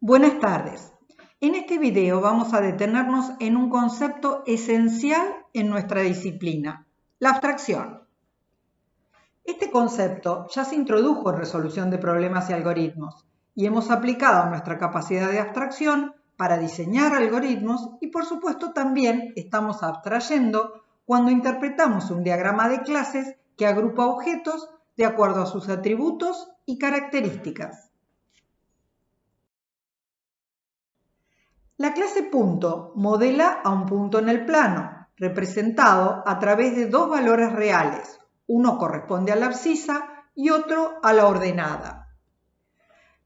Buenas tardes. En este video vamos a detenernos en un concepto esencial en nuestra disciplina, la abstracción. Este concepto ya se introdujo en resolución de problemas y algoritmos y hemos aplicado nuestra capacidad de abstracción para diseñar algoritmos y por supuesto también estamos abstrayendo cuando interpretamos un diagrama de clases que agrupa objetos de acuerdo a sus atributos y características. La clase punto modela a un punto en el plano, representado a través de dos valores reales. Uno corresponde a la abscisa y otro a la ordenada.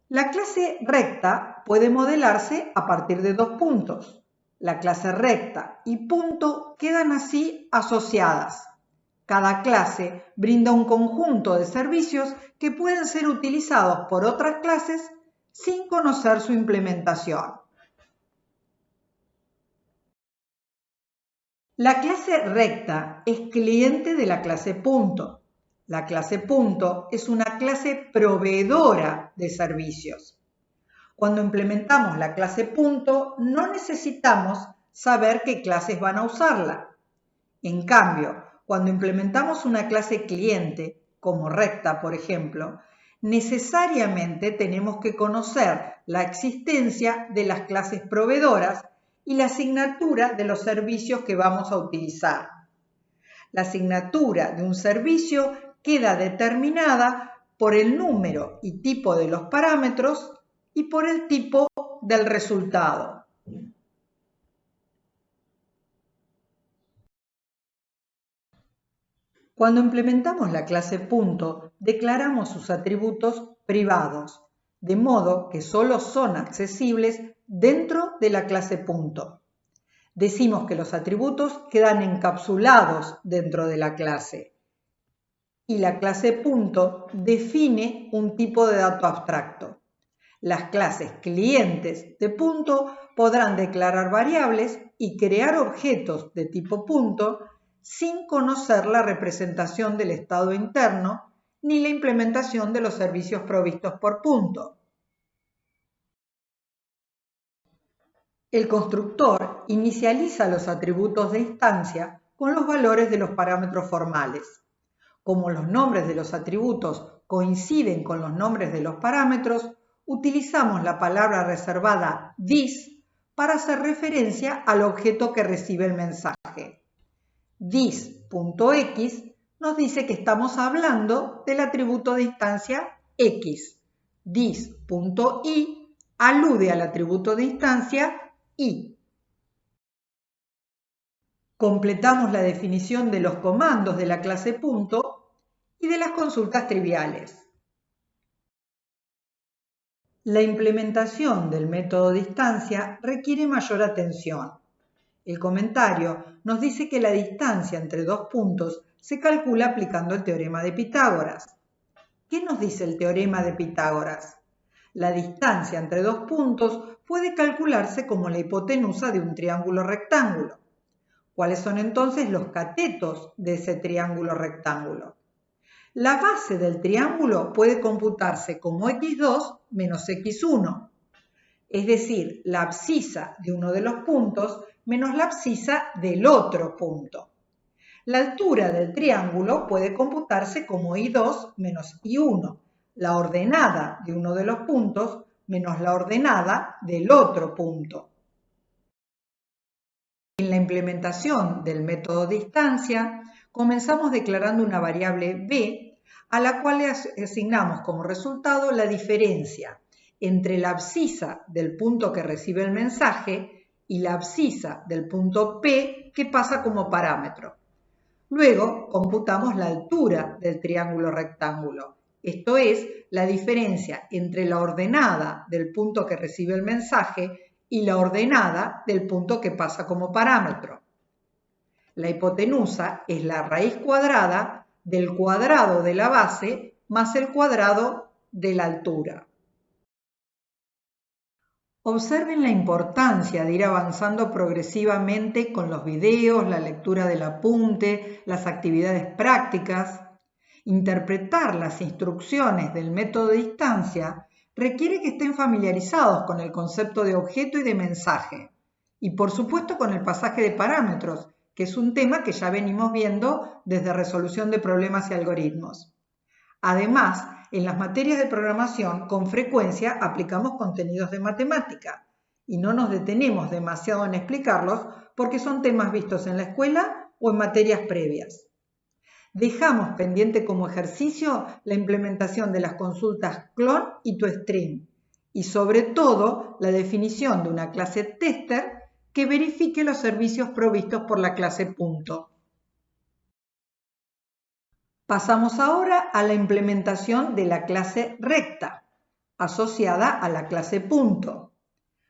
La clase recta puede modelarse a partir de dos puntos. La clase recta y punto quedan así asociadas. Cada clase brinda un conjunto de servicios que pueden ser utilizados por otras clases sin conocer su implementación. La clase recta es cliente de la clase punto. La clase punto es una clase proveedora de servicios. Cuando implementamos la clase punto, no necesitamos saber qué clases van a usarla. En cambio, cuando implementamos una clase cliente, como recta, por ejemplo, necesariamente tenemos que conocer la existencia de las clases proveedoras y la asignatura de los servicios que vamos a utilizar. La asignatura de un servicio queda determinada por el número y tipo de los parámetros y por el tipo del resultado. Cuando implementamos la clase punto, declaramos sus atributos privados, de modo que solo son accesibles dentro de la clase punto. Decimos que los atributos quedan encapsulados dentro de la clase y la clase punto define un tipo de dato abstracto. Las clases clientes de punto podrán declarar variables y crear objetos de tipo punto sin conocer la representación del estado interno ni la implementación de los servicios provistos por punto. El constructor inicializa los atributos de instancia con los valores de los parámetros formales. Como los nombres de los atributos coinciden con los nombres de los parámetros, utilizamos la palabra reservada this para hacer referencia al objeto que recibe el mensaje. This.x nos dice que estamos hablando del atributo de instancia x. This.y alude al atributo de instancia y. Completamos la definición de los comandos de la clase punto y de las consultas triviales. La implementación del método distancia requiere mayor atención. El comentario nos dice que la distancia entre dos puntos se calcula aplicando el teorema de Pitágoras. ¿Qué nos dice el teorema de Pitágoras? La distancia entre dos puntos puede calcularse como la hipotenusa de un triángulo rectángulo. ¿Cuáles son entonces los catetos de ese triángulo rectángulo? La base del triángulo puede computarse como x2 menos x1, es decir, la abscisa de uno de los puntos menos la abscisa del otro punto. La altura del triángulo puede computarse como y2 menos y1, la ordenada de uno de los puntos menos la ordenada del otro punto. En la implementación del método distancia, comenzamos declarando una variable b, a la cual le asignamos como resultado la diferencia entre la abscisa del punto que recibe el mensaje y la abscisa del punto P que pasa como parámetro. Luego computamos la altura del triángulo rectángulo, esto es, la diferencia entre la ordenada del punto que recibe el mensaje y la ordenada del punto que pasa como parámetro. La hipotenusa es la raíz cuadrada del cuadrado de la base más el cuadrado de la altura. Observen la importancia de ir avanzando progresivamente con los videos, la lectura del apunte, las actividades prácticas. Interpretar las instrucciones del método de distancia requiere que estén familiarizados con el concepto de objeto y de mensaje, y por supuesto con el pasaje de parámetros, que es un tema que ya venimos viendo desde resolución de problemas y algoritmos. Además, en las materias de programación con frecuencia aplicamos contenidos de matemática y no nos detenemos demasiado en explicarlos porque son temas vistos en la escuela o en materias previas. Dejamos pendiente como ejercicio la implementación de las consultas clone y toString y sobre todo la definición de una clase tester que verifique los servicios provistos por la clase punto. Pasamos ahora a la implementación de la clase recta, asociada a la clase punto.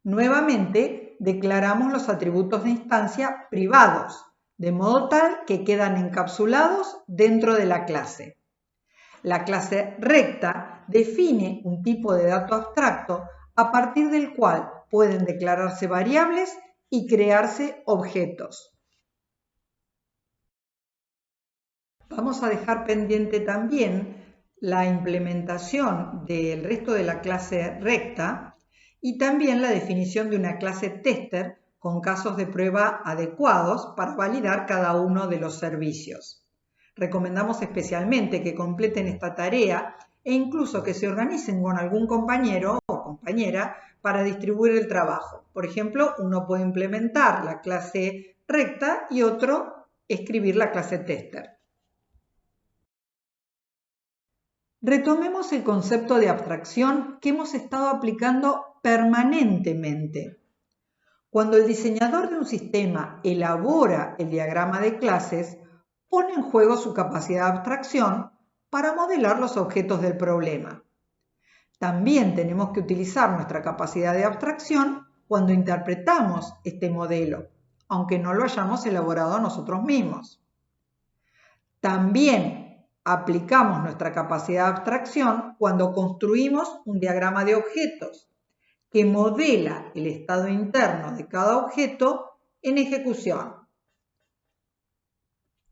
Nuevamente, declaramos los atributos de instancia privados, de modo tal que quedan encapsulados dentro de la clase. La clase recta define un tipo de dato abstracto a partir del cual pueden declararse variables y crearse objetos. Vamos a dejar pendiente también la implementación del resto de la clase recta y también la definición de una clase tester con casos de prueba adecuados para validar cada uno de los servicios. Recomendamos especialmente que completen esta tarea e incluso que se organicen con algún compañero o compañera para distribuir el trabajo. Por ejemplo, uno puede implementar la clase recta y otro escribir la clase tester. Retomemos el concepto de abstracción que hemos estado aplicando permanentemente. Cuando el diseñador de un sistema elabora el diagrama de clases, pone en juego su capacidad de abstracción para modelar los objetos del problema. También tenemos que utilizar nuestra capacidad de abstracción cuando interpretamos este modelo, aunque no lo hayamos elaborado nosotros mismos. También aplicamos nuestra capacidad de abstracción cuando construimos un diagrama de objetos que modela el estado interno de cada objeto en ejecución.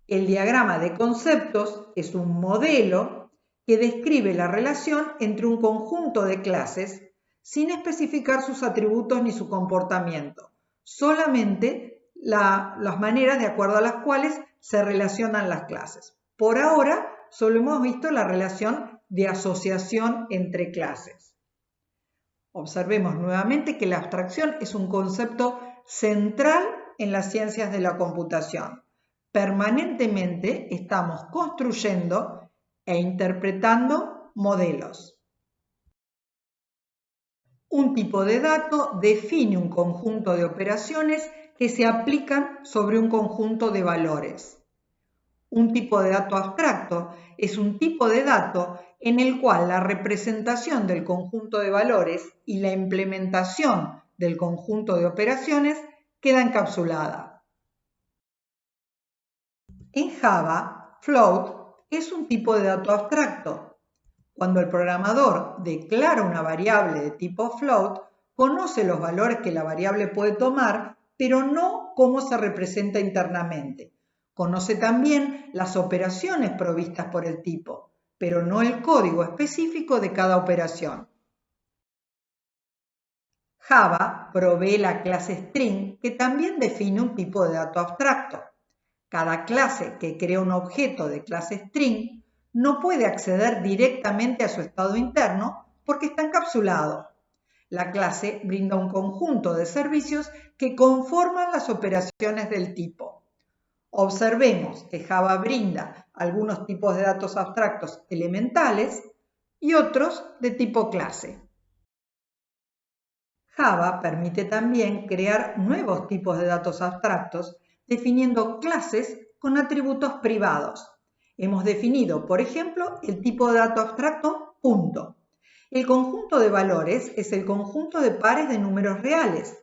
El diagrama de conceptos es un modelo que describe la relación entre un conjunto de clases sin especificar sus atributos ni su comportamiento, solamente las maneras de acuerdo a las cuales se relacionan las clases. Por ahora, solo hemos visto la relación de asociación entre clases. Observemos nuevamente que la abstracción es un concepto central en las ciencias de la computación. Permanentemente estamos construyendo e interpretando modelos. Un tipo de dato define un conjunto de operaciones que se aplican sobre un conjunto de valores. Un tipo de dato abstracto es un tipo de dato en el cual la representación del conjunto de valores y la implementación del conjunto de operaciones queda encapsulada. En Java, float es un tipo de dato abstracto. Cuando el programador declara una variable de tipo float, conoce los valores que la variable puede tomar, pero no cómo se representa internamente. Conoce también las operaciones provistas por el tipo, pero no el código específico de cada operación. Java provee la clase string, que también define un tipo de dato abstracto. Cada clase que crea un objeto de clase string no puede acceder directamente a su estado interno porque está encapsulado. La clase brinda un conjunto de servicios que conforman las operaciones del tipo. Observemos que Java brinda algunos tipos de datos abstractos elementales y otros de tipo clase. Java permite también crear nuevos tipos de datos abstractos definiendo clases con atributos privados. Hemos definido, por ejemplo, el tipo de dato abstracto punto. El conjunto de valores es el conjunto de pares de números reales.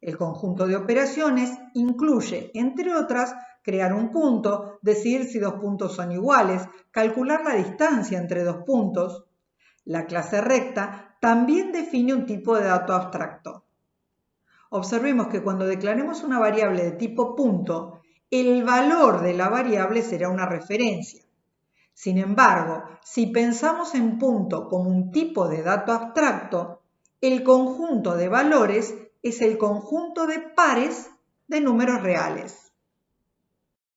El conjunto de operaciones incluye, entre otras, crear un punto, decidir si dos puntos son iguales, calcular la distancia entre dos puntos. La clase recta también define un tipo de dato abstracto. Observemos que cuando declaremos una variable de tipo punto, el valor de la variable será una referencia. Sin embargo, si pensamos en punto como un tipo de dato abstracto, el conjunto de valores es el conjunto de pares de números reales.